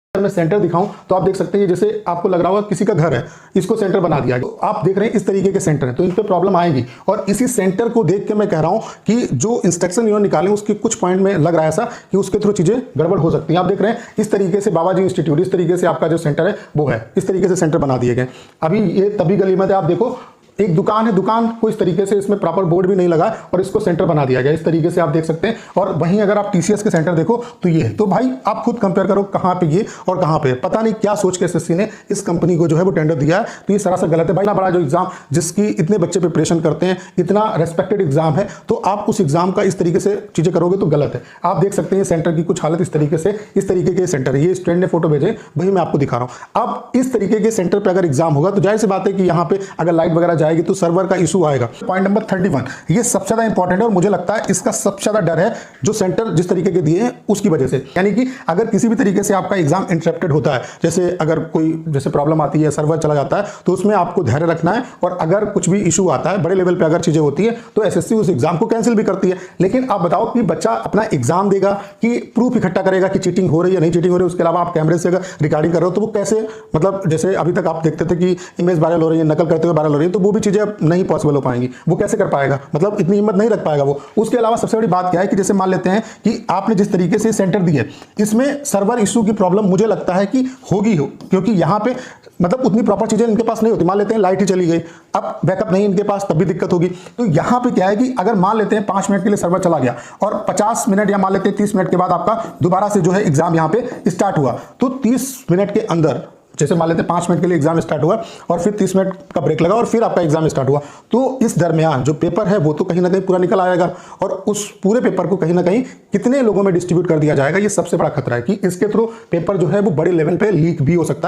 अगर मैं सेंटर दिखाऊं तो आप देख सकते हैं जैसे आपको लग रहा होगा किसी का घर है, इसको सेंटर बना दिया गया। तो आप देख रहे हैं इस तरीके के सेंटर हैं, तो इन पे प्रॉब्लम आएगी। और इसी सेंटर को देख के मैं कह रहा हूं कि जो इंस्ट्रक्शन इन्होंने निकाले उसके कुछ पॉइंट में लग रहा है ऐसा कि उसके थ्रू चीजें गड़बड़ हो सकती हैं। आप देख रहे हैं इस तरीके से बाबा जी इंस्टीट्यूट, इस तरीके से आपका जो सेंटर है वो है, इस तरीके से सेंटर बना दिए गए। अभी ये तभी गली में आप देखो एक दुकान है, दुकान को इस तरीके से इसमें प्रॉपर बोर्ड भी नहीं लगा और इसको सेंटर बना दिया गया, इस तरीके से आप देख सकते हैं। और वहीं अगर आप टीसीएस के सेंटर देखो तो ये है। तो भाई आप खुद कंपेयर करो कहां पे ये और कहां पे, पता नहीं क्या सोच के एसएससी ने इस कंपनी को जो है वो टेंडर दिया है। तो ये सरासर गलत है भाई। इतना बड़ा जो एग्जाम जिसकी इतने बच्चे प्रिपरेशन करते हैं, इतना रेस्पेक्टेड एग्जाम है, तो आप उस एग्जाम का इस तरीके से चीजें करोगे तो गलत है। आप देख सकते हैं सेंटर की कुछ हालत इस तरीके से, इस तरीके के सेंटर है। ये स्टूडेंट ने फोटो भेजे, वही मैं आपको दिखा रहा हूं। अब इस तरीके के सेंटर पर अगर एग्जाम होगा तो जाहिर सी बात है कि यहाँ पे अगर लाइट वगैरह जाएगी तो सर्वर का इशू आएगा। पॉइंट नंबर 31, ये सबसे ज्यादा इंपॉर्टेंट है और मुझे लगता है इसका सबसे ज्यादा डर है जो सेंटर जिस तरीके के दिए हैं उसकी वजह से। यानी कि अगर किसी भी तरीके से आपका एग्जाम इंटरप्टेड होता है, जैसे अगर कोई जैसे प्रॉब्लम आती है, सर्वर चला जाता है, तो उसमें आपको धैर्य रखना है। और अगर कुछ भी इशू आता है, बड़े लेवल पे अगर चीजें होती है, तो एसएससी उस एग्जाम को कैंसिल भी करती है। लेकिन आप बताओ कि बच्चा अपना एग्जाम देगा कि प्रूफ इकट्ठा करेगा कि चीटिंग हो रही है नहीं चीटिंग हो रही है, उसके अलावा आप कैमरे से अगर रिकॉर्डिंग कर रहे हो तो वो कैसे, मतलब जैसे अभी तक आप देखते थे कि इमेज वायरल हो रही है, नकल करते हुए वायरल हो रही है, तो वो भी चीजें अब नहीं पॉसिबल हो पाएंगी। वो कैसे कर पाएगा, मतलब इतनी हिम्मत नहीं रख पाएगा वो। उसके अलावा सबसे बड़ी बात क्या है कि जैसे मान लेते हैं कि आपने जिस तरीके से सेंटर दिए, इसमें सर्वर इशू की प्रॉब्लम मुझे लगता है कि होगी क्योंकि यहां पे मतलब उतनी प्रॉपर चीजें इनके पास नहीं होती। मान लेते हैं लाइट ही चली गई, अब बैकअप नहीं इनके पास, तब भी दिक्कत होगी। तो यहां पे क्या है कि अगर मान लेते हैं 5 मिनट के लिए सर्वर चला गया और 50 मिनट या मान लेते हैं 30 मिनट के बाद आपका दोबारा से जो है एग्जाम यहां पे स्टार्ट हुआ, तो 30 मिनट के अंदर, जैसे मान लेते हैं 5 मिनट के लिए एग्जाम स्टार्ट हुआ और फिर 30 मिनट का ब्रेक लगा और फिर आपका एग्जाम स्टार्ट हुआ, तो इस दरमियान जो पेपर है वो तो कहीं ना कहीं पूरा निकल आएगा और उस पूरे पेपर को कहीं ना कहीं कितने लोगों में डिस्ट्रीब्यूट कर दिया जाएगा, ये सबसे बड़ा खतरा है कि इसके थ्रू पेपर जो है वो बड़े लेवल पे लीक भी हो सकता है।